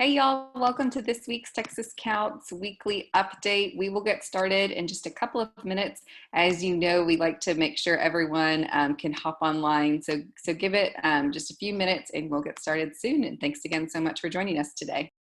Hey y'all, welcome to this week's Texas Counts weekly update. We will get started in just a couple of minutes. As you know, we like to make sure everyone can hop online. So give it just a few minutes and we'll get started soon. And thanks again so much for joining us today.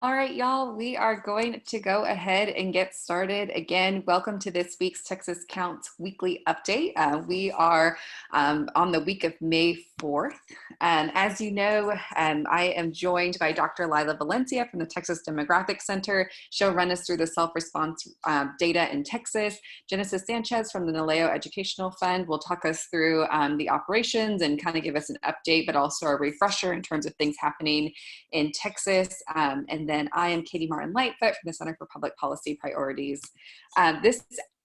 All right, y'all, we are going to go ahead and get started. Again, welcome to this week's Texas Counts weekly update. We are on the week of May 4th. And as you know, I am joined by Dr. Lila Valencia from the Texas Demographic Center. She'll run us through the self-response data in Texas. Genesis Sanchez from the NALEO Educational Fund will talk us through the operations and kind of give us an update, but also a refresher in terms of things happening in Texas. And then I am Katie Martin Lightfoot from the Center for Public Policy Priorities. This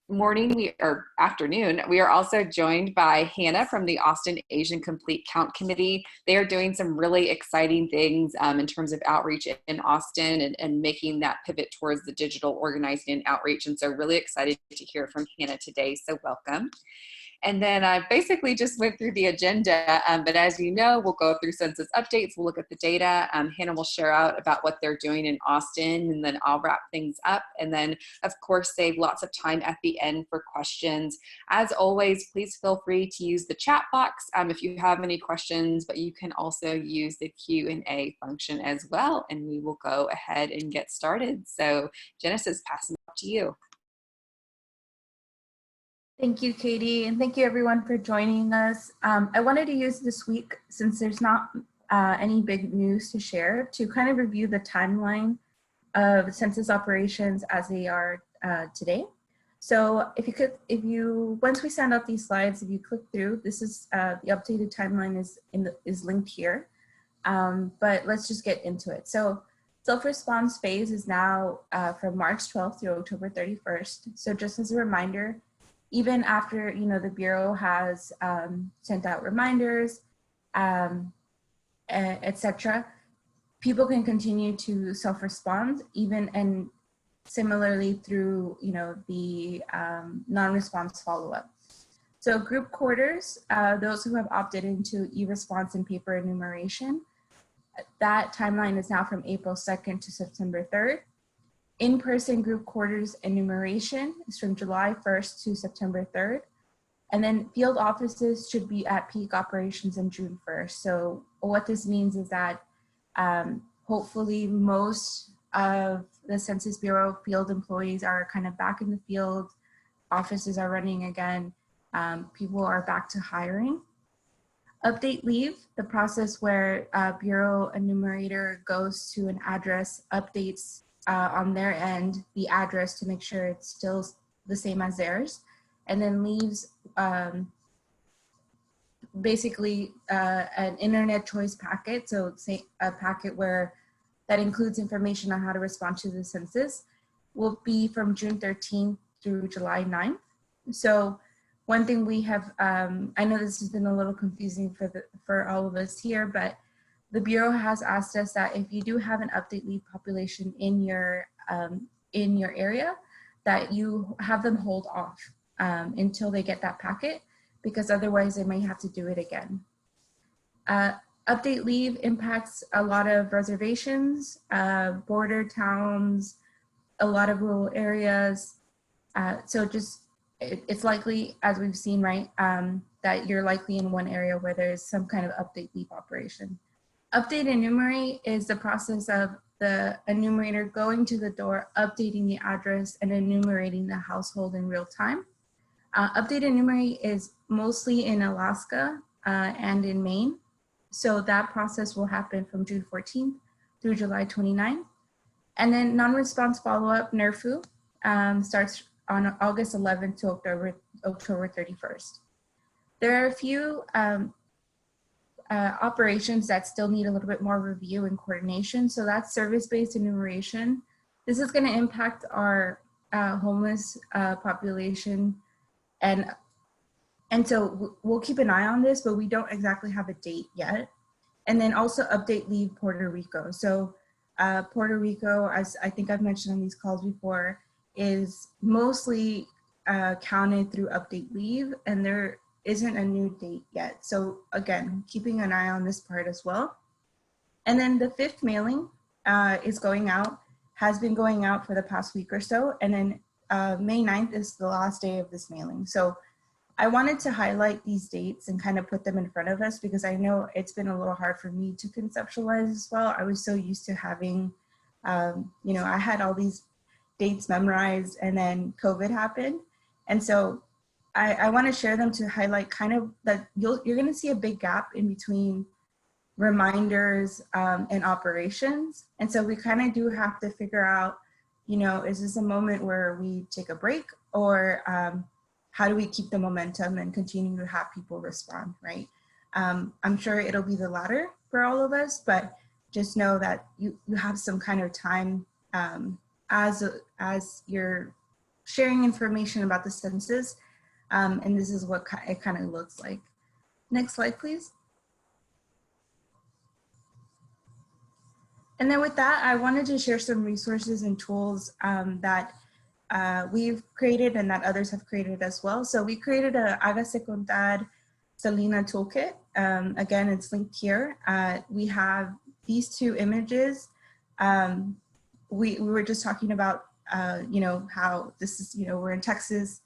morning or afternoon, we are also joined by Hannah from the Austin Asian Complete Count Committee. They are doing some really exciting things in terms of outreach in Austin and making that pivot towards the digital organizing and outreach. And so really excited to hear from Hannah today. So welcome. And then I basically just went through the agenda, but as you know, we'll go through census updates, we'll look at the data, Hannah will share out about what they're doing in Austin, and then I'll wrap things up, and then of course save lots of time at the end for questions. As always, please feel free to use the chat box if you have any questions, but you can also use the Q&A function as well, and we will go ahead and get started. So Genesis, passing it up to you. Thank you, Katie, and thank you everyone for joining us. I wanted to use this week, since there's not any big news to share, to kind of review the timeline of census operations as they are today. So once we send out these slides, if you click through, this is the updated timeline is linked here. But let's just get into it. So self-response phase is now from March 12th through October 31st. So just as a reminder, even after the Bureau has sent out reminders, etc., people can continue to self-respond and similarly through the non-response follow-up. So group quarters, those who have opted into e-response and paper enumeration, that timeline is now from April 2nd to September 3rd. In-person group quarters enumeration is from July 1st to September 3rd. And then field offices should be at peak operations on June 1st. So what this means is that hopefully most of the Census Bureau field employees are kind of back in the field, offices are running again, people are back to hiring. Update leave, the process where Bureau enumerator goes to an address, updates on their end the address to make sure it's still the same as theirs, and then leaves basically an internet choice packet, so say a packet that includes information on how to respond to the census, will be from June 13th through July 9th. So one thing we have, I know this has been a little confusing for all of us here, but the Bureau has asked us that if you do have an update leave population in your area, that you have them hold off until they get that packet, because otherwise they may have to do it again. Update leave impacts a lot of reservations, border towns, a lot of rural areas. So it's likely, as we've seen, right, that you're likely in one area where there's some kind of update leave operation. Update enumerate is the process of the enumerator going to the door, updating the address, and enumerating the household in real time. Update enumerate is mostly in Alaska and in Maine. So that process will happen from June 14th through July 29th. And then non-response follow-up, NRFU, starts on August 11th to October 31st. There are a few operations that still need a little bit more review and coordination. So that's service-based enumeration. This is going to impact our homeless population, and so we'll keep an eye on this, but we don't exactly have a date yet. And then also update leave Puerto Rico. So Puerto Rico, as I think I've mentioned on these calls before, is mostly counted through update leave, and there isn't a new date yet. So again, keeping an eye on this part as well. And then the 5th mailing is going out, has been going out for the past week or so. And then May 9th is the last day of this mailing. So I wanted to highlight these dates and kind of put them in front of us because I know it's been a little hard for me to conceptualize as well. I was so used to having, you know, I had all these dates memorized and then COVID happened. And so I want to share them to highlight kind of that you're going to see a big gap in between reminders and operations. And so we kind of do have to figure out, you know, is this a moment where we take a break, or how do we keep the momentum and continue to have people respond, right? I'm sure it'll be the latter for all of us, but just know that you have some kind of time as you're sharing information about the census, and this is what it kind of looks like. Next slide, please. And then with that, I wanted to share some resources and tools that we've created and that others have created as well. So we created a Hágase Contar Salina toolkit. Again, it's linked here. We have these 2 images. We were just talking about, you know, how this is, you know, we're in Texas,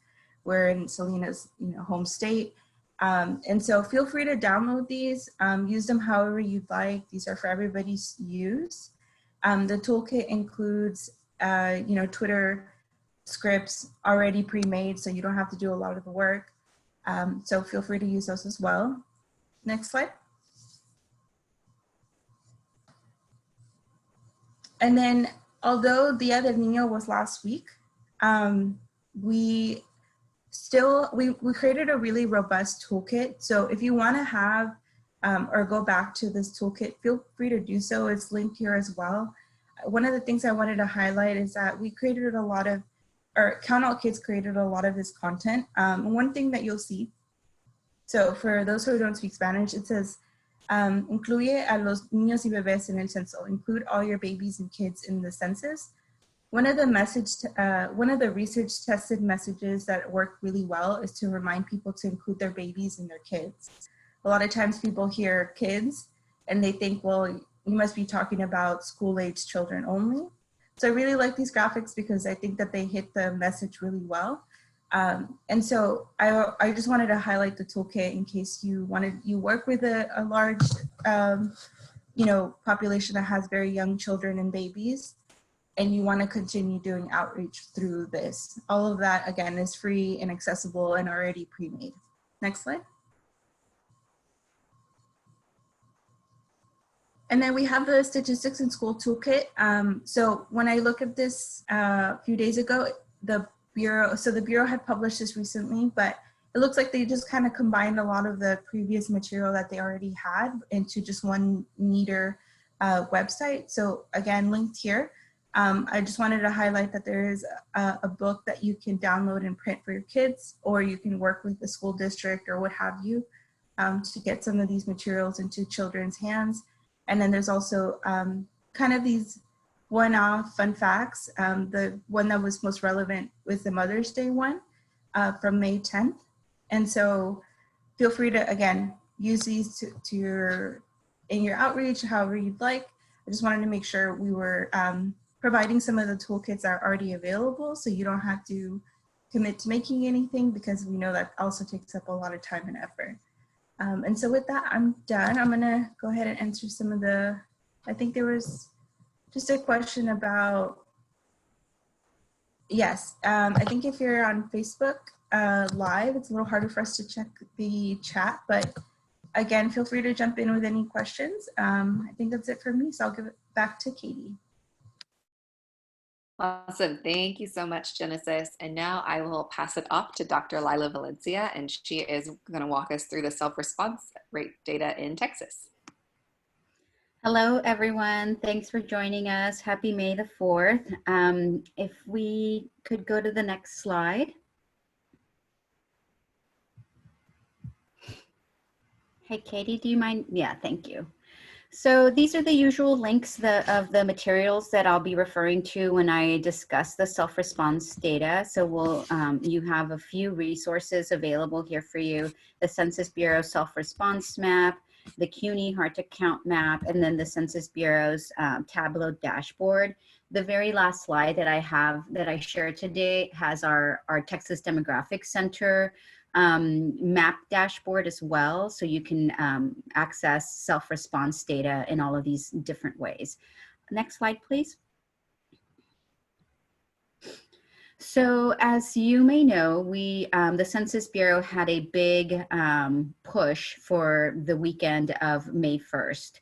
we're in Salina's, you know, home state. And so feel free to download these, use them however you'd like. These are for everybody's use. The toolkit includes, you know, Twitter scripts already pre-made, so you don't have to do a lot of the work. So feel free to use those as well. Next slide. And then, although Dia del Niño was last week, we created a really robust toolkit. So if you want to have or go back to this toolkit, feel free to do so. It's linked here as well. One of the things I wanted to highlight is that we created a lot of, or Count Out Kids created a lot of this content. One thing that you'll see, so for those who don't speak Spanish, it says, incluye a los niños y bebés en el censo, include all your babies and kids in the census. One of the research tested messages that work really well is to remind people to include their babies and their kids. A lot of times people hear kids and they think, well, you must be talking about school-age children only. So I really like these graphics because I think that they hit the message really well. And so I just wanted to highlight the toolkit in case you work with a large, you know, population that has very young children and babies, and you want to continue doing outreach through this. All of that, again, is free and accessible and already pre-made. Next slide. And then we have the Statistics in School Toolkit. So when I look at this a few days ago, the Bureau had published this recently, but it looks like they just kind of combined a lot of the previous material that they already had into just one neater website. So again, linked here. I just wanted to highlight that there is a book that you can download and print for your kids, or you can work with the school district or what have you to get some of these materials into children's hands. And then there's also kind of these one-off fun facts. The one that was most relevant was the Mother's Day one from May 10th. And so feel free to, again, use these in your outreach, however you'd like. I just wanted to make sure we were providing some of the toolkits that are already available, so you don't have to commit to making anything, because we know that also takes up a lot of time and effort. And so with that, I'm done. I'm gonna go ahead and answer some of I think there was just a question about, yes, I think if you're on Facebook Live, it's a little harder for us to check the chat, but again, feel free to jump in with any questions. I think that's it for me, so I'll give it back to Katie. Awesome. Thank you so much, Genesis. And now I will pass it off to Dr. Lila Valencia, and she is going to walk us through the self-response rate data in Texas. Hello, everyone. Thanks for joining us. Happy May the 4th. If we could go to the next slide. Hey, Katie, do you mind? Yeah, thank you. So these are the usual links of the materials that I'll be referring to when I discuss the self-response data. So you have a few resources available here for you: the Census Bureau self-response map, the CUNY hard to count map, and then the Census Bureau's Tableau dashboard. The very last slide that I shared today has our Texas Demographic Center map dashboard as well, so you can access self-response data in all of these different ways. Next slide, please. So as you may know, the Census Bureau had a big push for the weekend of May 1st.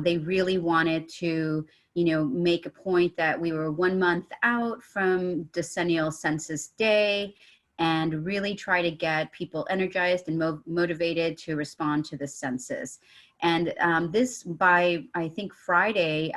They really wanted to, make a point that we were 1 month out from decennial Census Day, and really try to get people energized and motivated to respond to the census. And this, by I think Friday,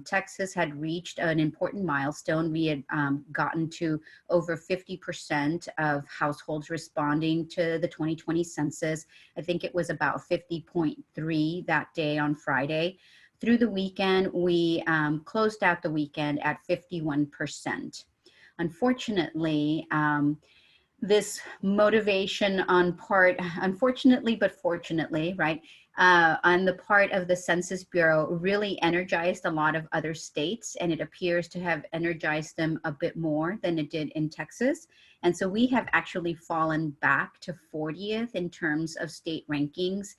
Texas had reached an important milestone. We had gotten to over 50% of households responding to the 2020 census. I think it was about 50.3 that day on Friday. Through the weekend, we closed out the weekend at 51%. Unfortunately, this motivation unfortunately, but fortunately, right, on the part of the Census Bureau really energized a lot of other states, and it appears to have energized them a bit more than it did in Texas. And so we have actually fallen back to 40th in terms of state rankings.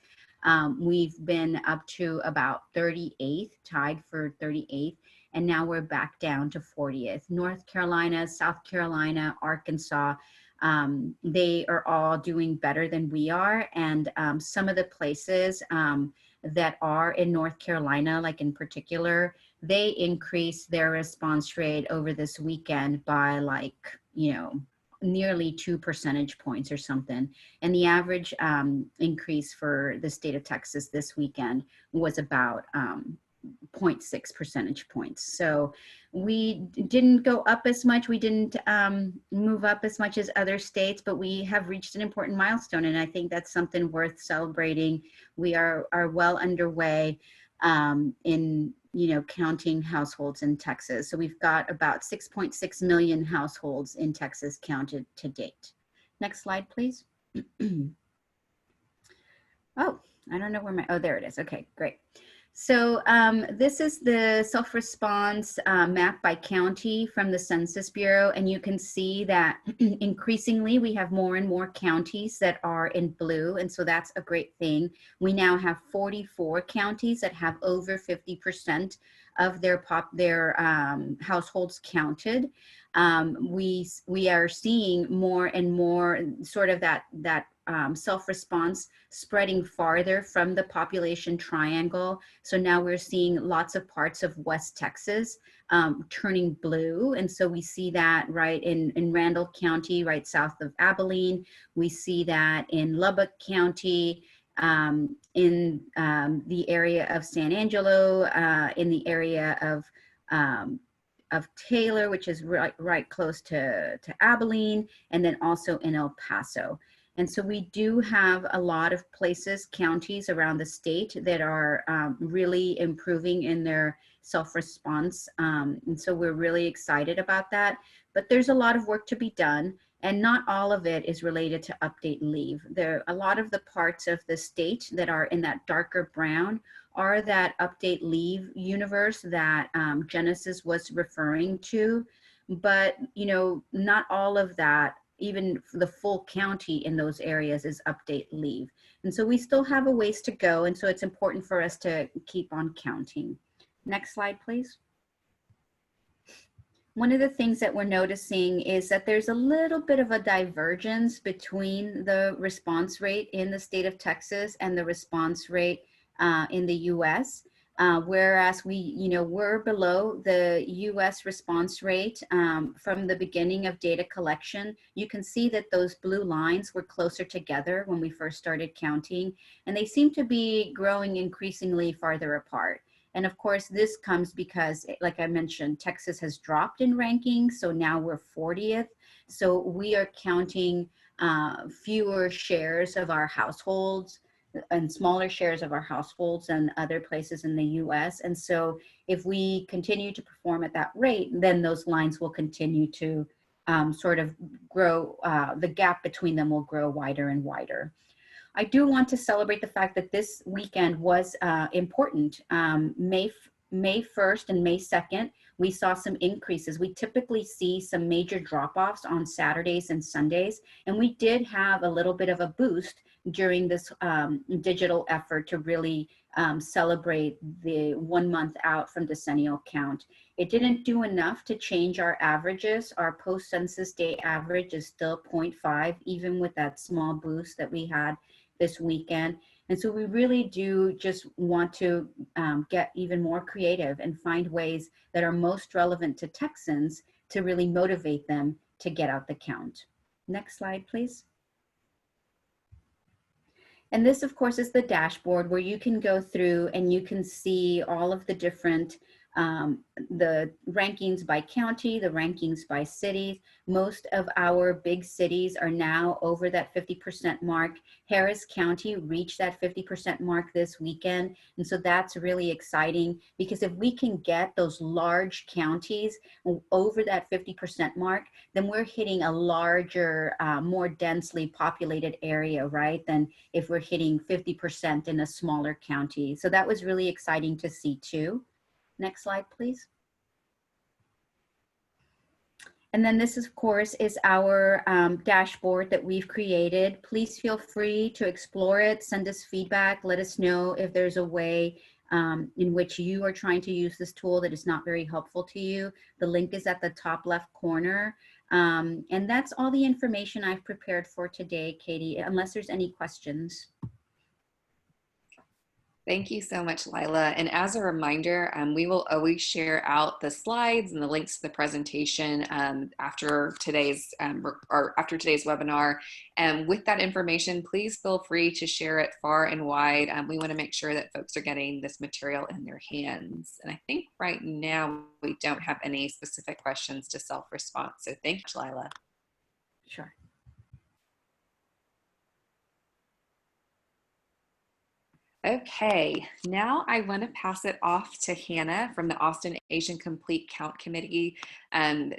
We've been up to about 38th, tied for 38th. And now we're back down to 40th. North Carolina, South Carolina, Arkansas, they are all doing better than we are. And some of the places that are in North Carolina, like in particular, they increased their response rate over this weekend by nearly 2 percentage points or something. And the average increase for the state of Texas this weekend was about 0.6 percentage points. So we didn't go up as much. We didn't move up as much as other states, but we have reached an important milestone. And I think that's something worth celebrating. We are well underway in counting households in Texas. So we've got about 6.6 million households in Texas counted to date. Next slide, please. Oh, I don't know where there it is. Okay, great. So this is the self-response map by county from the Census Bureau, and you can see that increasingly we have more and more counties that are in blue, and so that's a great thing. We now have 44 counties that have over 50% of their households counted. We are seeing more and more sort of that self-response spreading farther from the population triangle. So now we're seeing lots of parts of West Texas turning blue. And so we see that right in Randall County, right south of Abilene. We see that in Lubbock County, in the area of San Angelo, in the area of Taylor, which is right close to Abilene, and then also in El Paso. And so we do have a lot of places, counties around the state that are really improving in their self-response. And so we're really excited about that. But there's a lot of work to be done, and not all of it is related to update leave. There are a lot of the parts of the state that are in that darker brown are that update leave universe that Genesis was referring to. But not all of that even the full county in those areas is update leave. And so we still have a ways to go. And so it's important for us to keep on counting. Next slide, please. One of the things that we're noticing is that there's a little bit of a divergence between the response rate in the state of Texas and the response rate in the US. Whereas we're below the US response rate from the beginning of data collection. You can see that those blue lines were closer together when we first started counting, and they seem to be growing increasingly farther apart. And of course, this comes because, like I mentioned, Texas has dropped in rankings, so now we're 40th. So we are counting fewer shares of our households and smaller shares of our households than other places in the US. And so if we continue to perform at that rate, then those lines will continue to sort of grow, the gap between them will grow wider and wider. I do want to celebrate the fact that this weekend was important. May 1st and May 2nd, we saw some increases. We typically see some major drop-offs on Saturdays and Sundays, and we did have a little bit of a boost during this digital effort to really celebrate the 1 month out from decennial count. It didn't do enough to change our averages. Our post-census day average is still 0.5, even with that small boost that we had this weekend. And so we really do just want to get even more creative and find ways that are most relevant to Texans to really motivate them to get out the count. Next slide, please. And this, of course, is the dashboard where you can go through and you can see all of the different the rankings by county, the rankings by cities. Most of our big cities are now over that 50% mark. Harris County reached that 50% mark this weekend. And so that's really exciting, because if we can get those large counties over that 50% mark, then we're hitting a larger, more densely populated area, right? Than if we're hitting 50% in a smaller county. So that was really exciting to see too. Next slide, please. And then this, of course, is our dashboard that we've created. Please feel free to explore it, send us feedback, let us know if there's a way in which you are trying to use this tool that is not very helpful to you. The link is at the top left corner. And that's all the information I've prepared for today, Katie, unless there's any questions. Thank you so much, Lila. And as a reminder, we will always share out the slides and the links to the presentation after today's webinar. And with that information, please feel free to share it far and wide. We want to make sure that folks are getting this material in their hands. And I think right now we don't have any specific questions to self-response. So thanks, Lila. Sure. Okay, now I want to pass it off to Hannah from the Austin Asian Complete Count Committee.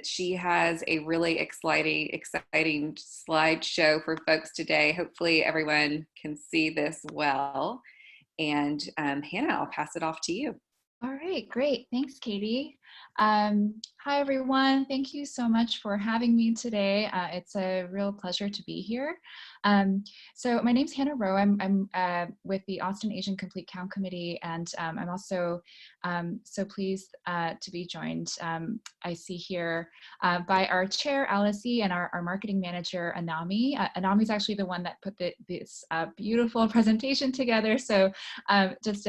She has a really exciting slideshow for folks today. Hopefully everyone can see this well. And Hannah, I'll pass it off to you. All right, great. Thanks, Katie. Hi, everyone. Thank you so much for having me today. It's a real pleasure to be here. So my name's Hannah Rowe. I'm with the Austin Asian Complete Count Committee, and I'm also so pleased to be joined, I see here, by our chair, Alice E., and our marketing manager, Anami. Anami's actually the one that put this beautiful presentation together, so just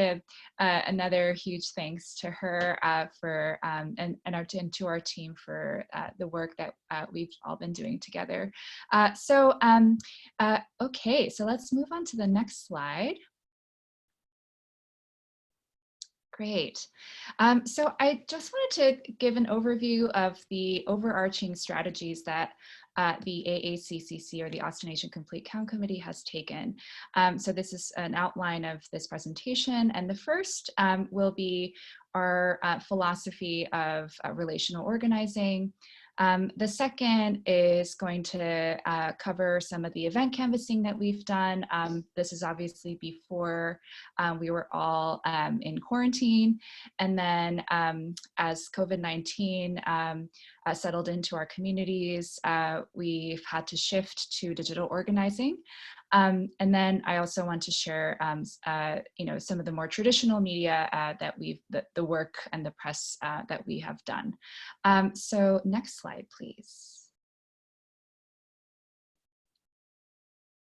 another huge thanks to her for and to our team for the work that we've all been doing together. Okay, so let's move on to the next slide. Great. So I just wanted to give an overview of the overarching strategies that the AACCC, or the Austin Asian Complete Count Committee, has taken. So this is an outline of this presentation, and the first will be our philosophy of relational organizing. The second is going to cover some of the event canvassing that we've done. This is obviously before we were all in quarantine. And then as COVID-19 settled into our communities, we've had to shift to digital organizing. And then I also want to share, some of the more traditional media that the work and the press that we have done. So next slide, please.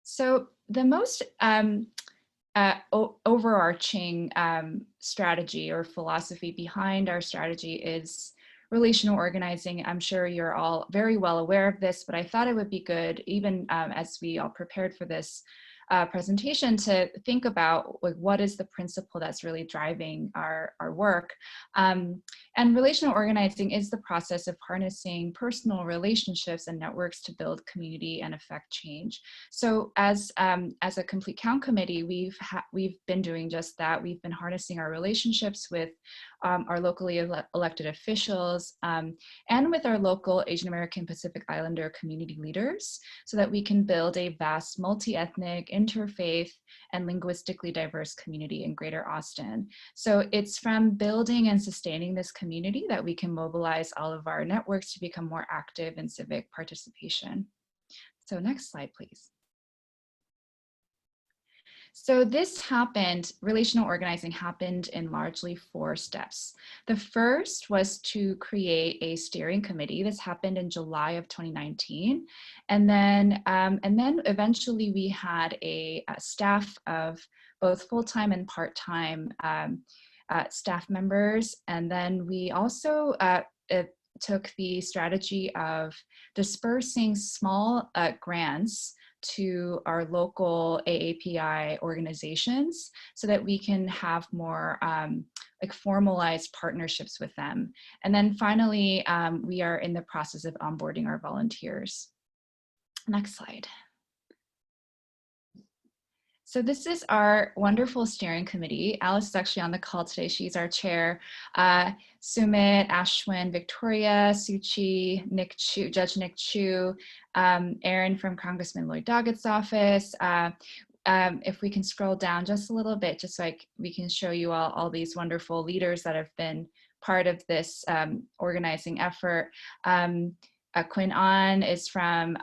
So the most overarching strategy or philosophy behind our strategy is relational organizing. I'm sure you're all very well aware of this, but I thought it would be good, even as we all prepared for this presentation, to think about what is the principle that's really driving our work. And relational organizing is the process of harnessing personal relationships and networks to build community and affect change. So as a Complete Count committee, we've been doing just that. We've been harnessing our relationships with our locally elected officials and with our local Asian American Pacific Islander community leaders, so that we can build a vast multi-ethnic, interfaith, and linguistically diverse community in Greater Austin. So it's from building and sustaining this community that we can mobilize all of our networks to become more active in civic participation. So next slide, please. So this happened, relational organizing happened in largely 4 steps. The first was to create a steering committee. This happened in July of 2019. And then eventually we had a staff of both full-time and part-time staff members. And then we also took the strategy of dispersing small grants to our local AAPI organizations so that we can have more formalized partnerships with them. And then finally, we are in the process of onboarding our volunteers. Next slide. So this is our wonderful steering committee. Alice is actually on the call today. She's our chair. Sumit, Ashwin, Victoria, Suchi, Nick Chu, Judge Nick Chu, Aaron from Congressman Lloyd Doggett's office. If we can scroll down just a little bit, just so we can show you all these wonderful leaders that have been part of this organizing effort. Quinn An is from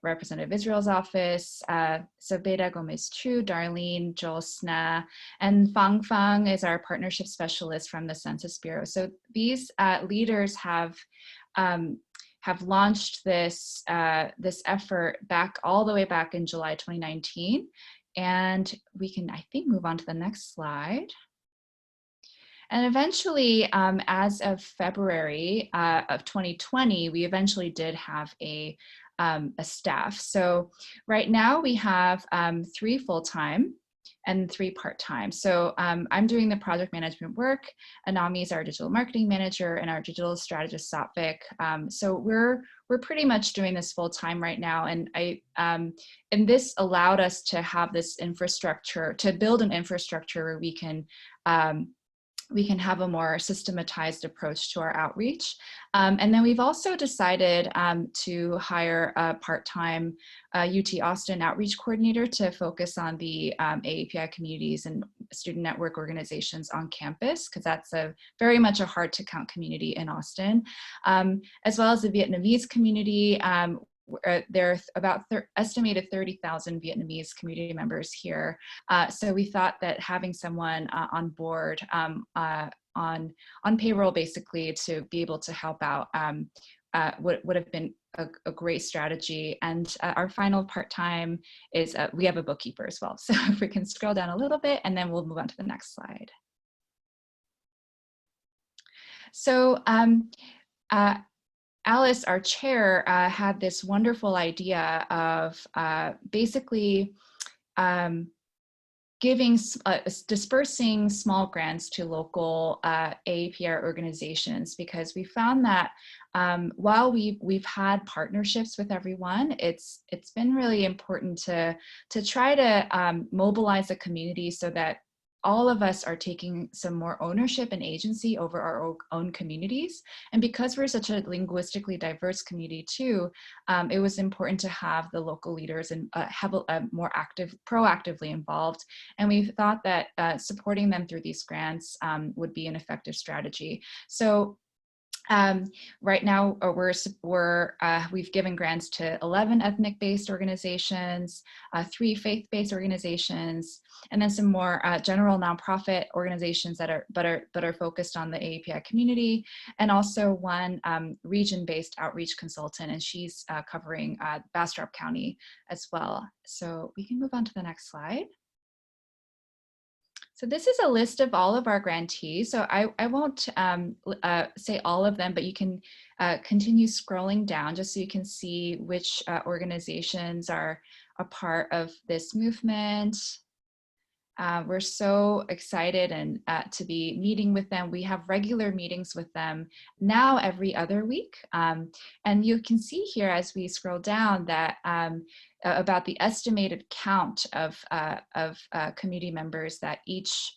Representative Israel's office, Sabeda Gomez Chu, Darlene Jolsna, and Fang Fang is our partnership specialist from the Census Bureau. So these leaders have launched this effort all the way back in July 2019. And we can, I think, move on to the next slide. And eventually, as of February of 2020, we eventually did have a staff. So right now we have 3 full-time and 3 part-time. So I'm doing the project management work. Anami is our digital marketing manager and our digital strategist, Satvik. So we're pretty much doing this full-time right now. And and this allowed us to have this infrastructure, to build an infrastructure where we can have a more systematized approach to our outreach. And then we've also decided to hire a part-time UT Austin outreach coordinator to focus on the AAPI communities and student network organizations on campus, because that's very much a hard to count community in Austin, as well as the Vietnamese community. There are about estimated 30,000 Vietnamese community members here. So we thought that having someone on board on payroll, basically, to be able to help out would have been a great strategy. And our final part-time is we have a bookkeeper as well. So if we can scroll down a little bit, and then we'll move on to the next slide. So Alice, our chair, had this wonderful idea of basically dispersing small grants to local AAPI organizations, because we found that while we've had partnerships with everyone, it's been really important to try to mobilize the community so that all of us are taking some more ownership and agency over our own communities. And because we're such a linguistically diverse community too, it was important to have the local leaders and have a more proactively involved. And we thought that supporting them through these grants would be an effective strategy. So right now, we've given grants to 11 ethnic-based organizations, 3 faith-based organizations, and then some more general nonprofit organizations that are focused on the AAPI community, and also one region-based outreach consultant, and she's covering Bastrop County as well. So we can move on to the next slide. So this is a list of all of our grantees. So I won't say all of them, but you can continue scrolling down just so you can see which organizations are a part of this movement. We're so excited and to be meeting with them. We have regular meetings with them now every other week. And you can see here as we scroll down that about the estimated count of community members that each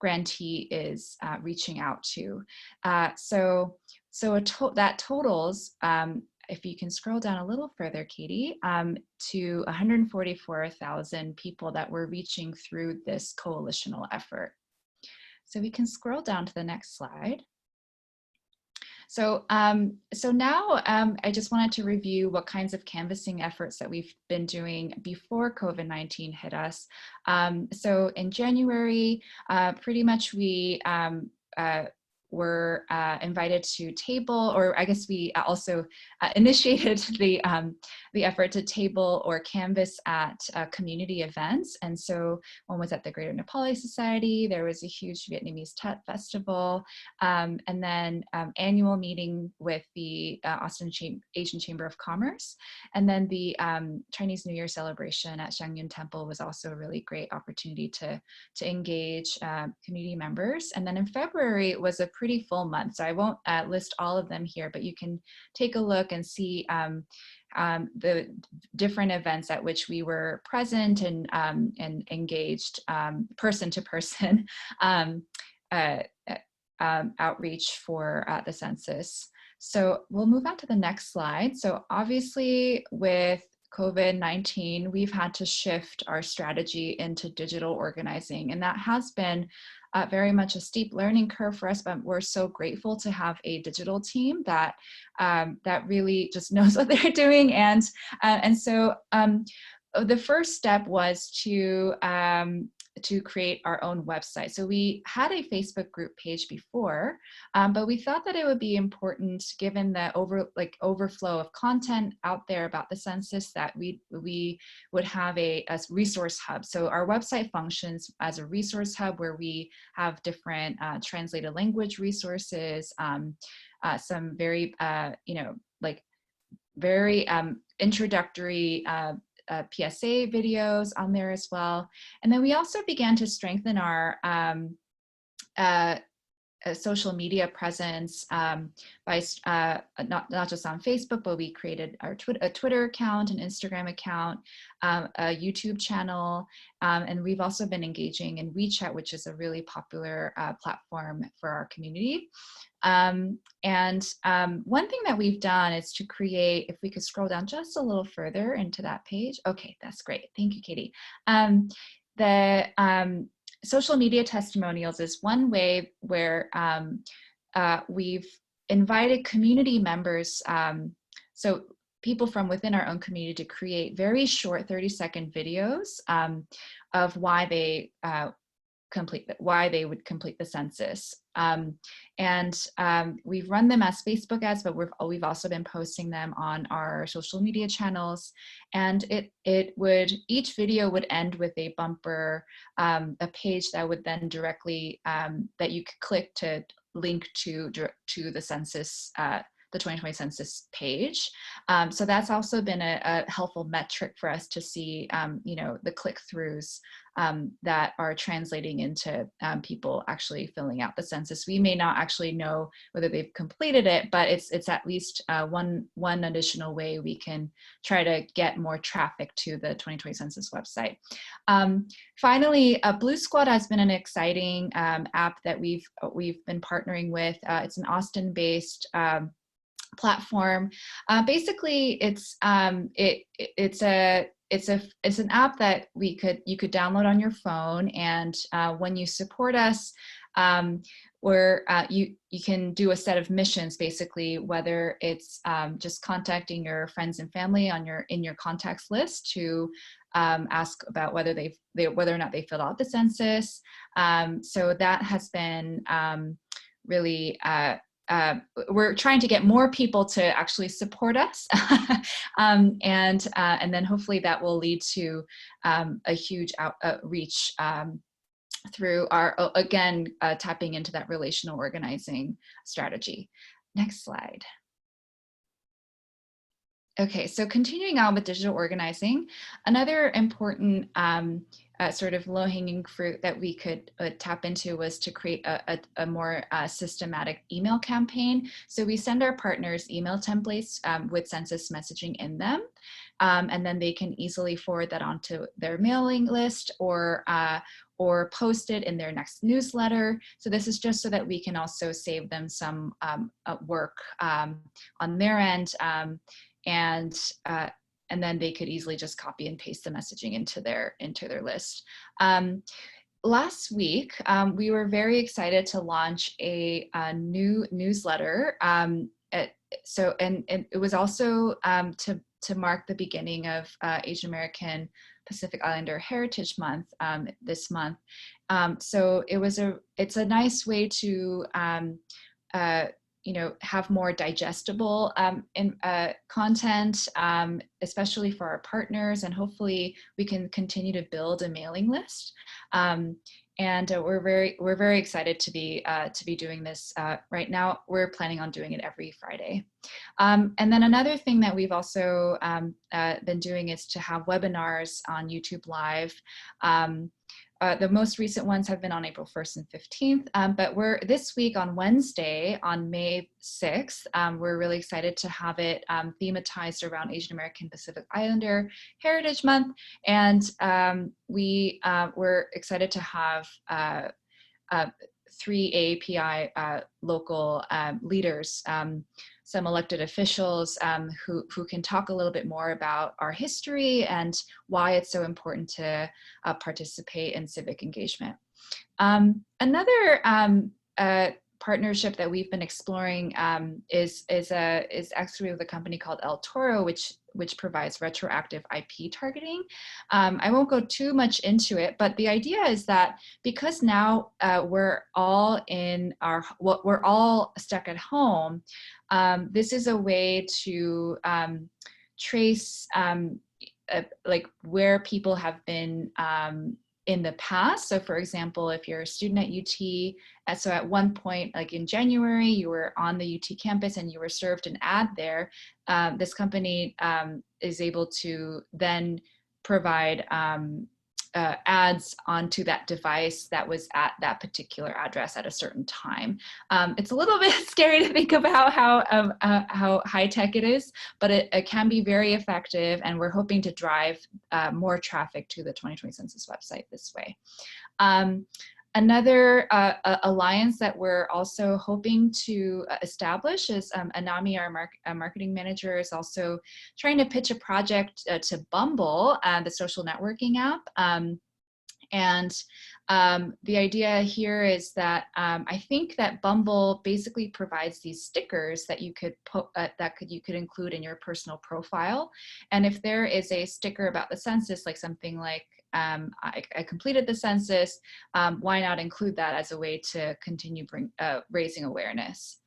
grantee is reaching out to. That totals, if you can scroll down a little further, Katie, to 144,000 people that we're reaching through this coalitional effort. So we can scroll down to the next slide. So, now I just wanted to review what kinds of canvassing efforts that we've been doing before COVID-19 hit us. So in January, pretty much we were invited to table, or I guess we also initiated the effort to table or canvass at community events. And so one was at the Greater Nepali Society, there was a huge Vietnamese Tet Festival, and then annual meeting with the Austin Asian Chamber of Commerce. And then the Chinese New Year celebration at Xiangyun Temple was also a really great opportunity to engage community members. And then in February, it was a pretty full month. So I won't list all of them here, but you can take a look and see the different events at which we were present and engaged person to person outreach for the census. So we'll move on to the next slide. So obviously with COVID-19, we've had to shift our strategy into digital organizing, and that has been very much a steep learning curve for us, but we're so grateful to have a digital team that that really just knows what they're doing. And so the first step was to create our own website. So we had a Facebook group page before, but we thought that it would be important, given the overflow of content out there about the census, that we would have a resource hub. So our website functions as a resource hub where we have different translated language resources, some very very introductory PSA videos on there as well. And then we also began to strengthen our social media presence by not just on Facebook, but we created our a Twitter account, an Instagram account, a YouTube channel, and we've also been engaging in WeChat, which is a really popular platform for our community. One thing that we've done is to create, if we could scroll down just a little further into that page. Okay, that's great. Thank you, Katie. Social media testimonials is one way where we've invited community members, so people from within our own community, to create very short 30-second videos of why they would complete the census. We've run them as Facebook ads, but we've also been posting them on our social media channels. And each video would end with a bumper, a page that would then directly, that you could click to link to the census the 2020 census page. So that's also been a helpful metric for us to see, you know, the click-throughs that are translating into people actually filling out the census. We may not actually know whether they've completed it, but it's at least one additional way we can try to get more traffic to the 2020 census website. Finally, Blue Squad has been an exciting app that we've been partnering with. It's an Austin-based platform. Basically, it's an app that you could download on your phone, and when you support us, where you can do a set of missions, basically, whether it's just contacting your friends and family in your contacts list to ask about whether whether or not they filled out the census. So that has been really. We're trying to get more people to actually support us, and then hopefully that will lead to a huge outreach through our, again, tapping into that relational organizing strategy. Next slide. Okay, so continuing on with digital organizing, another important sort of low-hanging fruit that we could tap into was to create a more systematic email campaign. So we send our partners email templates with census messaging in them, and then they can easily forward that onto their mailing list or post it in their next newsletter. So this is just so that we can also save them some work on their end, and then they could easily just copy and paste the messaging into their list. Last week, we were very excited to launch a new newsletter. So it was also to mark the beginning of Asian American Pacific Islander Heritage Month this month. So it's a nice way to you know, have more digestible content, especially for our partners, and hopefully we can continue to build a mailing list. And we're very excited to be doing this right now. We're planning on doing it every Friday. And then another thing that we've also been doing is to have webinars on YouTube Live. The most recent ones have been on April 1st and 15th, but this week on Wednesday, on May 6th, we're really excited to have it thematized around Asian American Pacific Islander Heritage Month. And we're excited to have 3 AAPI local leaders, some elected officials who can talk a little bit more about our history and why it's so important to participate in civic engagement. Another partnership that we've been exploring is actually with a company called El Toro, which provides retroactive IP targeting. I won't go too much into it, but the idea is that because now we're all stuck at home, this is a way to trace like where people have been in the past. So for example, if you're a student at UT, so at one point, like in January, you were on the UT campus and you were served an ad there, this company is able to then provide ads onto that device that was at that particular address at a certain time. It's a little bit scary to think about how high tech it is, but it can be very effective, and we're hoping to drive more traffic to the 2020 census website this way. Another alliance that we're also hoping to establish is Anami, our marketing manager, is also trying to pitch a project to Bumble, the social networking app. The idea here is that I think that Bumble basically provides these stickers that you could you could include in your personal profile. And if there is a sticker about the census, like something like I completed the census, why not include that as a way to continue raising awareness?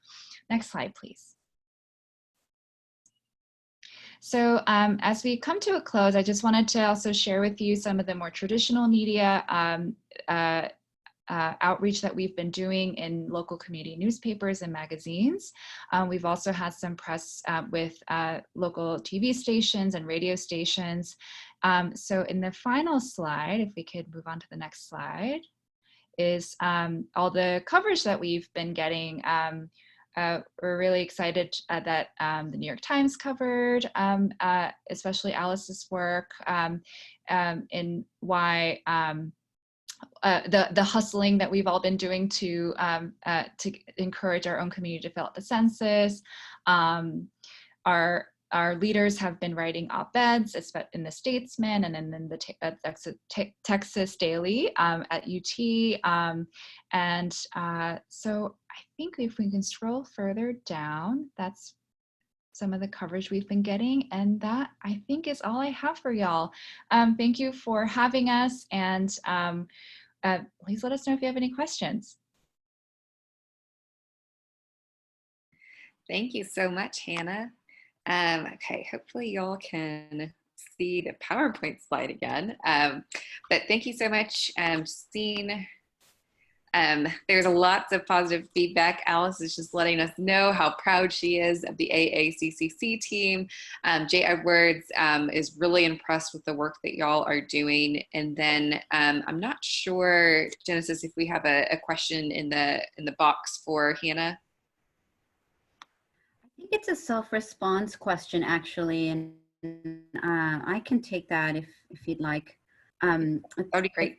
Next slide, please. So as we come to a close, I just wanted to also share with you some of the more traditional media outreach that we've been doing in local community newspapers and magazines. We've also had some press with local TV stations and radio stations. So in the final slide, if we could move on to the next slide, is all the coverage that we've been getting. We're really excited that the New York Times covered, especially Alice's work in why the hustling that we've all been doing to encourage our own community to fill out the census. Our leaders have been writing op-eds in the Statesman and then in the Texas Daily at UT. So I think if we can scroll further down, that's some of the coverage we've been getting. And that, I think, is all I have for y'all. Thank you for having us. And please let us know if you have any questions. Thank you so much, Hannah. Okay, hopefully y'all can see the PowerPoint slide again. But thank you so much, Justine. There's lots of positive feedback. Alice is just letting us know how proud she is of the AACCC team. Jay Edwards is really impressed with the work that y'all are doing. And then I'm not sure, Genesis, if we have a question in the box for Hannah. I think it's a self-response question, actually, and I can take that if you'd like. That would be great.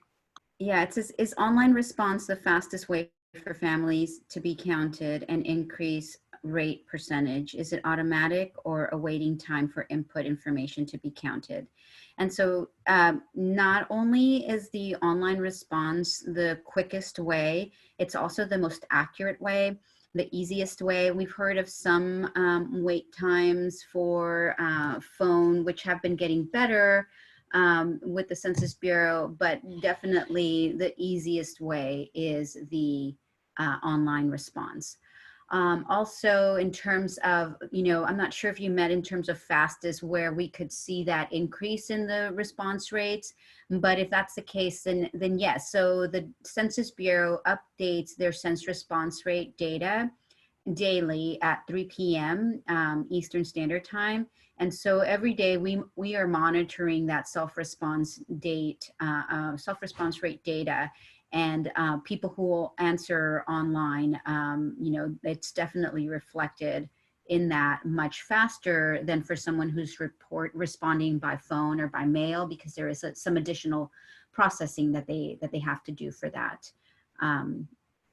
Yeah, it says, is online response the fastest way for families to be counted and increase rate percentage? Is it automatic or a waiting time for input information to be counted? And so not only is the online response the quickest way, it's also the most accurate way, the easiest way. We've heard of some wait times for phone, which have been getting better with the Census Bureau, but definitely the easiest way is the online response. Also, in terms of, I'm not sure if you meant in terms of fastest, where we could see that increase in the response rates, but if that's the case, then yes. So the Census Bureau updates their census response rate data daily at 3 p.m. Eastern Standard Time. And so every day we are monitoring that self-response rate data, and people who will answer online, it's definitely reflected in that much faster than for someone who's responding by phone or by mail, because there is some additional processing that they have to do for that.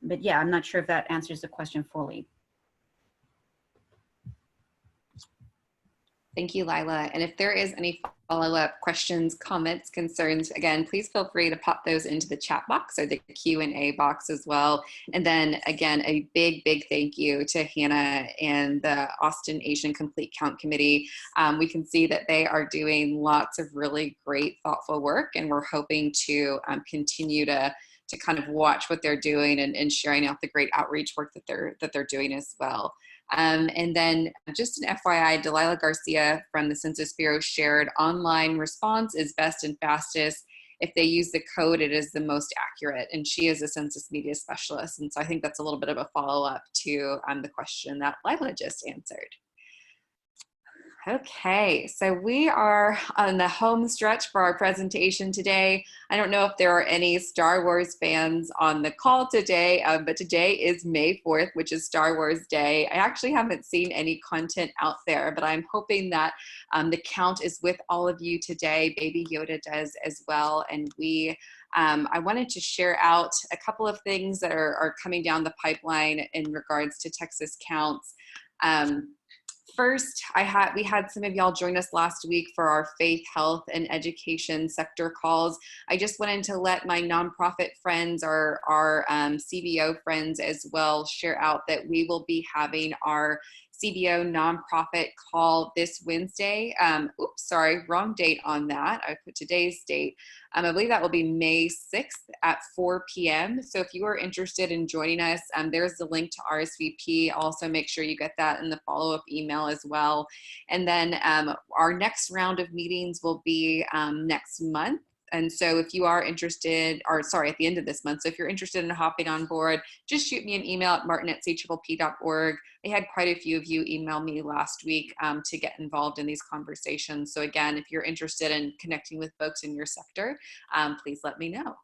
But yeah, I'm not sure if that answers the question fully. Thank you, Lila. And if there is any follow-up questions, comments, concerns, again, please feel free to pop those into the chat box or the Q&A box as well. And then again, a big thank you to Hannah and the Austin Asian Complete Count Committee. We can see that they are doing lots of really great, thoughtful work, and we're hoping to continue to kind of watch what they're doing and sharing out the great outreach work that they're doing as well. And then just an FYI, Delilah Garcia from the Census Bureau shared online response is best and fastest. If they use the code, it is the most accurate. And she is a census media specialist. And so I think that's a little bit of a follow-up to the question that Lila just answered. Okay, so we are on the home stretch for our presentation today. I don't know if there are any Star Wars fans on the call today, but today is May 4th, which is Star Wars Day. I actually haven't seen any content out there, but I'm hoping that the count is with all of you today. Baby Yoda does as well. And I wanted to share out a couple of things that are coming down the pipeline in regards to Texas counts. First, we had some of y'all join us last week for our faith, health, and education sector calls. I just wanted to let my nonprofit friends, our CBO friends as well, share out that we will be having our CBO nonprofit call this Wednesday. Oops, sorry, wrong date on that. I put today's date. I believe that will be May 6th at 4 p.m. So if you are interested in joining us, there's the link to RSVP. Also make sure you get that in the follow-up email as well. And then our next round of meetings will be next month. And so if you are interested, or sorry, at the end of this month, so if you're interested in hopping on board, just shoot me an email at martin@cppp.org. I had quite a few of you email me last week to get involved in these conversations. So again, if you're interested in connecting with folks in your sector, please let me know.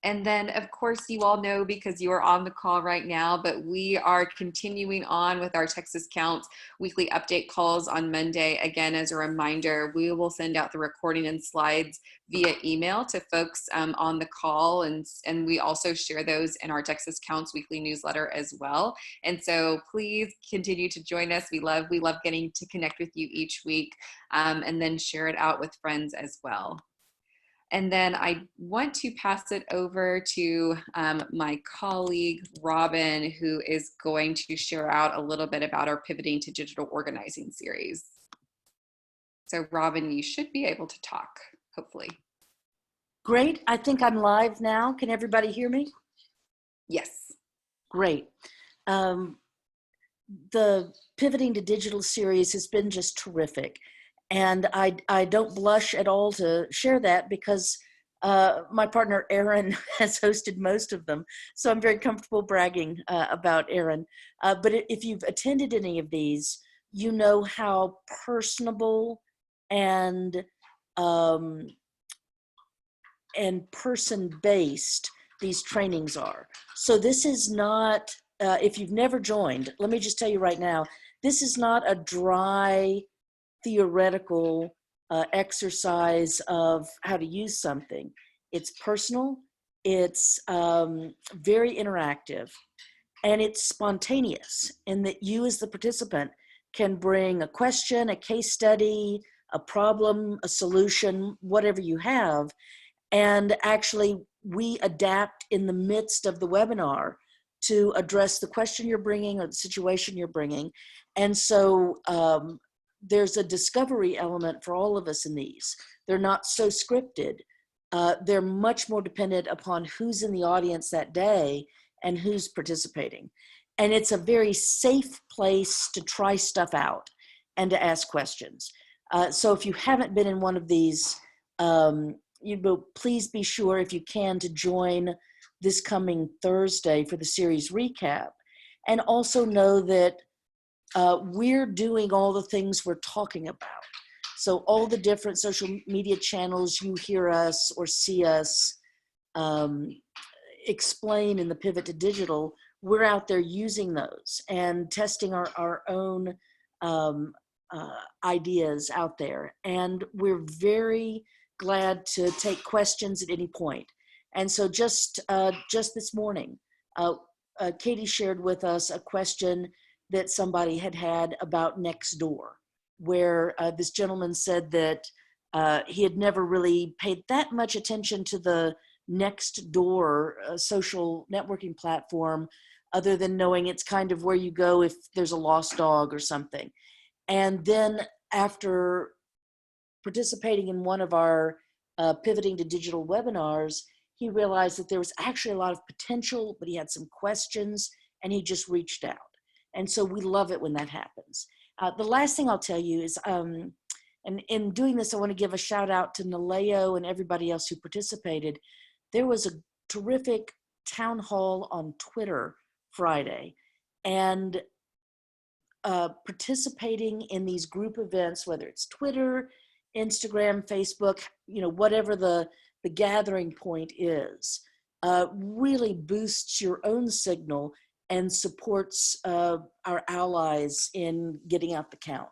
And then, of course, you all know because you are on the call right now, but we are continuing on with our Texas Counts weekly update calls on Monday. Again, as a reminder, we will send out the recording and slides via email to folks on the call, and we also share those in our Texas Counts weekly newsletter as well. And so please continue to join us. We love getting to connect with you each week, and then share it out with friends as well. And then I want to pass it over to my colleague, Robin, who is going to share out a little bit about our Pivoting to Digital Organizing series. So Robin, you should be able to talk, hopefully. Great, I think I'm live now. Can everybody hear me? Yes. Great. The Pivoting to Digital series has been just terrific. And I don't blush at all to share that because my partner, Aaron, has hosted most of them. So I'm very comfortable bragging about Aaron. But if you've attended any of these, you know how personable and person-based these trainings are. So this is not, if you've never joined, let me just tell you right now, this is not a dry, theoretical exercise of how to use something. It's personal, it's very interactive, and it's spontaneous in that you as the participant can bring a question, a case study, a problem, a solution, whatever you have, and actually we adapt in the midst of the webinar to address the question you're bringing or the situation you're bringing. And so there's a discovery element for all of us in these. They're not so scripted. They're much more dependent upon who's in the audience that day and who's participating. And it's a very safe place to try stuff out and to ask questions. So if you haven't been in one of these, please be sure if you can to join this coming Thursday for the series recap. And also know that we're doing all the things we're talking about. So all the different social media channels you hear us or see us explain in the Pivot to Digital, we're out there using those and testing our own ideas out there. And we're very glad to take questions at any point. And so just this morning, Katie shared with us a question that somebody had about Nextdoor, where this gentleman said that he had never really paid that much attention to the Nextdoor social networking platform, other than knowing it's kind of where you go if there's a lost dog or something. And then after participating in one of our Pivoting to Digital webinars, he realized that there was actually a lot of potential, but he had some questions and he just reached out. And so we love it when that happens. The last thing I'll tell you is, and in doing this, I want to give a shout out to Naleo and everybody else who participated. There was a terrific town hall on Twitter Friday, and participating in these group events, whether it's Twitter, Instagram, Facebook, whatever the gathering point is, really boosts your own signal and supports our allies in getting out the count.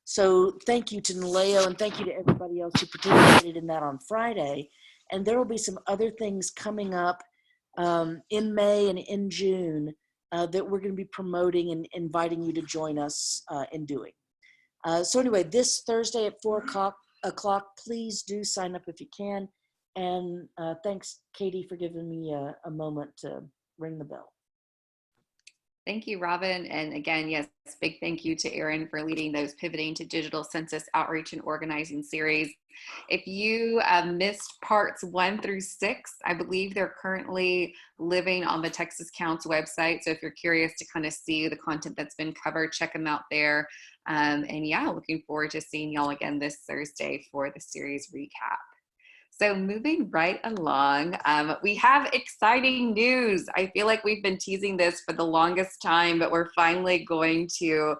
So thank you to Naleo and thank you to everybody else who participated in that on Friday. And there will be some other things coming up in May and in June that we're going to be promoting and inviting you to join us in doing. So anyway, this Thursday at 4 o'clock, please do sign up if you can. And thanks, Katie, for giving me a moment to ring the bell. Thank you, Robin. And again, yes, big thank you to Erin for leading those Pivoting to Digital Census Outreach and Organizing series. If you missed parts 1 through 6, I believe they're currently living on the Texas Counts website. So if you're curious to kind of see the content that's been covered, check them out there. And yeah, looking forward to seeing y'all again this Thursday for the series recap. So moving right along, we have exciting news. I feel like we've been teasing this for the longest time, but we're finally going to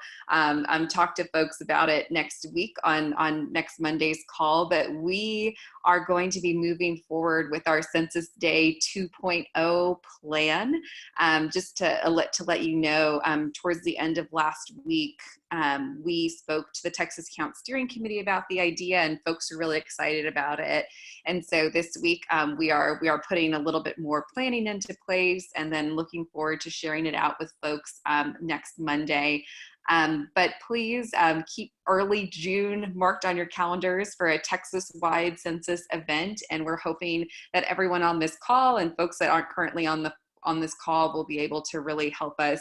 talk to folks about it next week on next Monday's call. But we are going to be moving forward with our Census Day 2.0 plan. Just to let you know, towards the end of last week, we spoke to the Texas Count Steering Committee about the idea, and folks are really excited about it. And so this week we are putting a little bit more planning into place, and then looking forward to sharing it out with folks next Monday. But please keep early June marked on your calendars for a Texas-wide census event, and we're hoping that everyone on this call and folks that aren't currently on this call will be able to really help us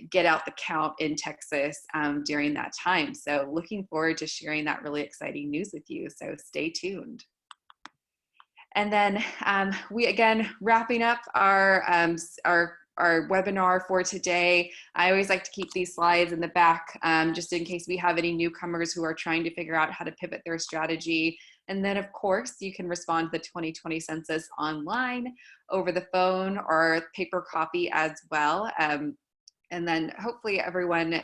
get out the count in Texas during that time. So looking forward to sharing that really exciting news with you. So stay tuned. And then we, again, wrapping up our webinar for today. I always like to keep these slides in the back just in case we have any newcomers who are trying to figure out how to pivot their strategy. And then, of course, you can respond to the 2020 census online, over the phone, or paper copy as well. And then hopefully everyone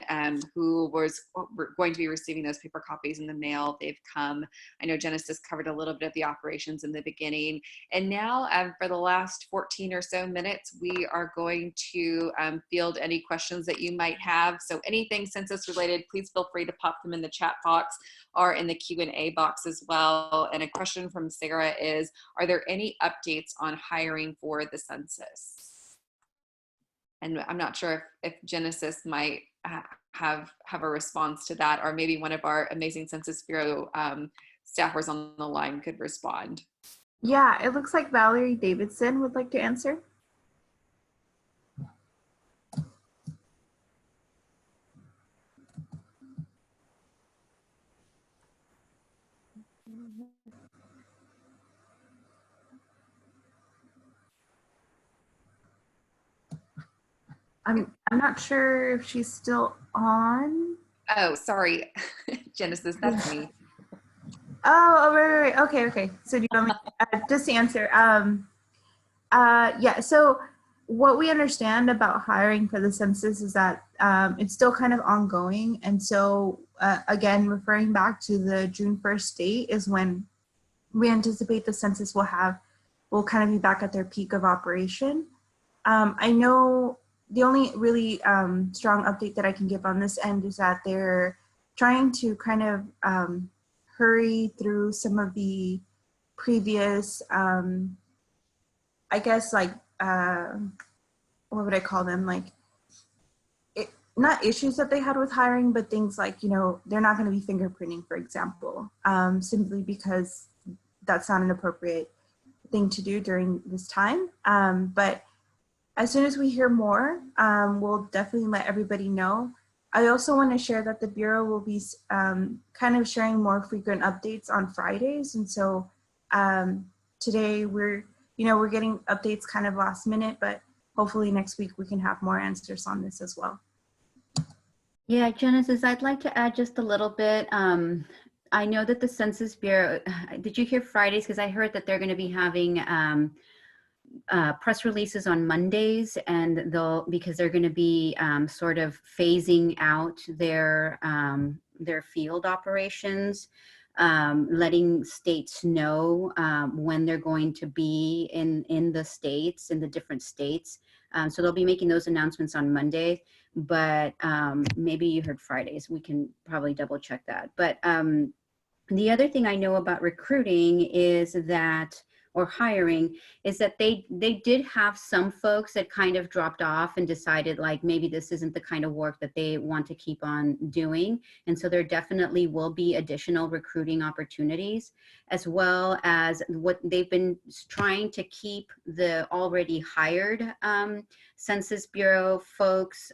who was going to be receiving those paper copies in the mail, they've come. I know Genesis covered a little bit of the operations in the beginning. And now for the last 14 or so minutes, we are going to field any questions that you might have. So anything census related, please feel free to pop them in the chat box or in the Q&A box as well. And a question from Sarah is, are there any updates on hiring for the census? And I'm not sure if Genesis might have a response to that, or maybe one of our amazing Census Bureau staffers on the line could respond. Yeah, it looks like Valerie Davidson would like to answer. I'm not sure if she's still on. Oh, sorry, Genesis, that's me. Oh, right. Okay. So do you want me just to answer? Yeah, so what we understand about hiring for the census is that it's still kind of ongoing. And so again, referring back to the June 1st date is when we anticipate the census will kind of be back at their peak of operation. I know the only really strong update that I can give on this end is that they're trying to kind of hurry through some of the previous, I guess, like, what would I call them? Like, not issues that they had with hiring, but things like, they're not going to be fingerprinting, for example, simply because that's not an appropriate thing to do during this time. But as soon as we hear more, we'll definitely let everybody know. I also want to share that the Bureau will be kind of sharing more frequent updates on Fridays. And so today we're getting updates kind of last minute, but hopefully next week we can have more answers on this as well. Yeah, Genesis, I'd like to add just a little bit. I know that the Census Bureau, did you hear Fridays? Because I heard that they're going to be having press releases on Mondays, and because they're going to be sort of phasing out their field operations, letting states know when they're going to be in the different states. So they'll be making those announcements on Monday, but maybe you heard Fridays. We can probably double check that. But the other thing I know about recruiting is that or hiring, is that they did have some folks that kind of dropped off and decided like maybe this isn't the kind of work that they want to keep on doing. And so there definitely will be additional recruiting opportunities, as well as what they've been trying to keep the already hired Census Bureau folks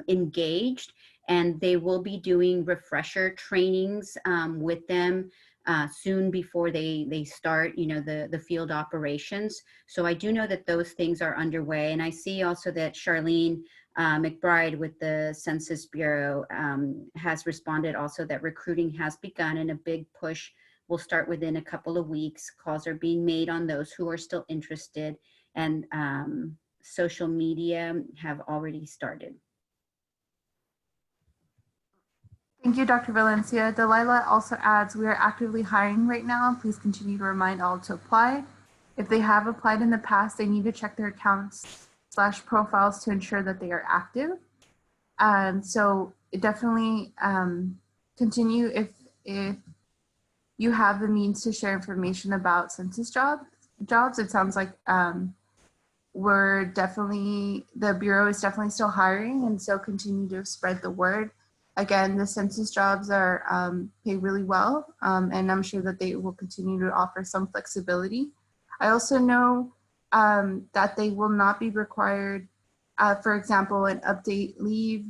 engaged. And they will be doing refresher trainings with them soon before they start, the field operations. So I do know that those things are underway. And I see also that Charlene McBride with the Census Bureau has responded also that recruiting has begun, and a big push will start within a couple of weeks. Calls are being made on those who are still interested, and social media have already started. Thank you, Dr. Valencia. Delilah also adds, we are actively hiring right now. Please continue to remind all to apply. If they have applied in the past, they need to check their accounts/profiles to ensure that they are active. So definitely continue if you have the means to share information about census jobs. It sounds like the Bureau is definitely still hiring, and so continue to spread the word. Again, the census jobs are pay really well, and I'm sure that they will continue to offer some flexibility. I also know that they will not be required, for example, an update leave.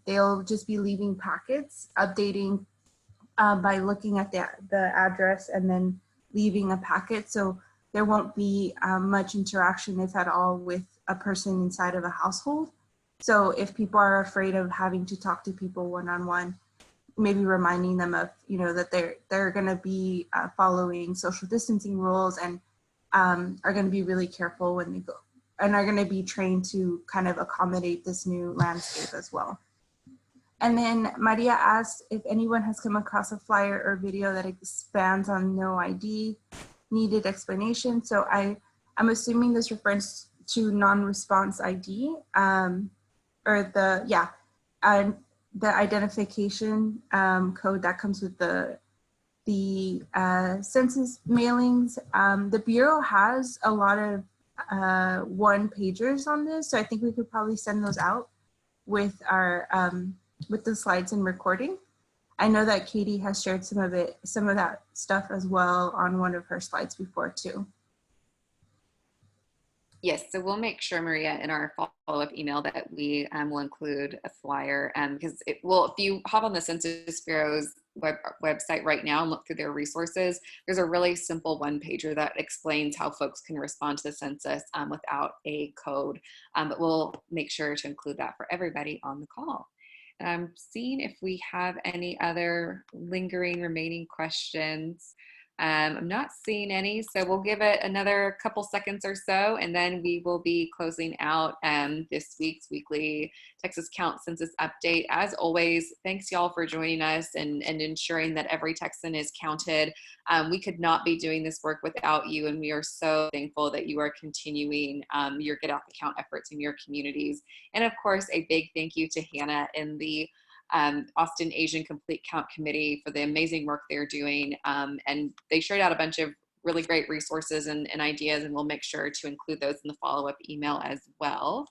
They'll just be leaving packets, updating by looking at the address and then leaving a packet. So there won't be much interaction, if at all, with a person inside of a household. So if people are afraid of having to talk to people one-on-one, maybe reminding them of, that they're going to be following social distancing rules and are going to be really careful when they go, and are going to be trained to kind of accommodate this new landscape as well. And then Maria asked if anyone has come across a flyer or video that expands on no ID, needed explanation. So I'm assuming this refers to non-response ID. Or the identification code that comes with the census mailings. The Bureau has a lot of one-pagers on this, so I think we could probably send those out with our with the slides and recording. I know that Katie has shared some of that stuff as well on one of her slides before too. Yes, so we'll make sure, Maria, in our follow-up email that we will include a flyer, because if you hop on the Census Bureau's website right now and look through their resources, there's a really simple one-pager that explains how folks can respond to the census without a code, but we'll make sure to include that for everybody on the call. And I'm seeing if we have any other lingering remaining questions. I'm not seeing any, so we'll give it another couple seconds or so, and then we will be closing out this week's weekly Texas Count Census Update. As always, thanks y'all for joining us and ensuring that every Texan is counted. We could not be doing this work without you, and we are so thankful that you are continuing your Get Out the Count efforts in your communities. And of course, a big thank you to Hannah and the Austin Asian Complete Count Committee for the amazing work they're doing. And they shared out a bunch of really great resources and ideas, and we'll make sure to include those in the follow-up email as well.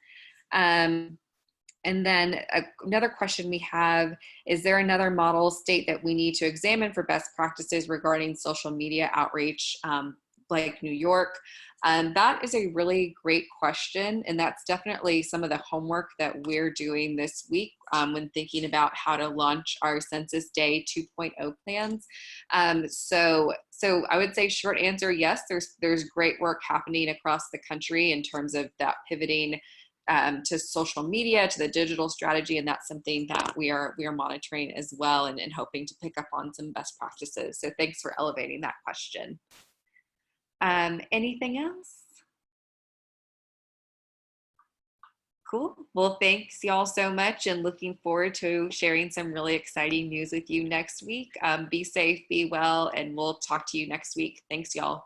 And then another question we have, is there another model state that we need to examine for best practices regarding social media outreach, like New York? That is a really great question, and that's definitely some of the homework that we're doing this week when thinking about how to launch our Census Day 2.0 plans. So I would say short answer, yes, there's great work happening across the country in terms of that pivoting to social media, to the digital strategy, and that's something that we are monitoring as well and hoping to pick up on some best practices. So thanks for elevating that question. Anything else? Cool. Well, thanks y'all so much, and looking forward to sharing some really exciting news with you next week. Be safe, be well, and we'll talk to you next week. Thanks y'all.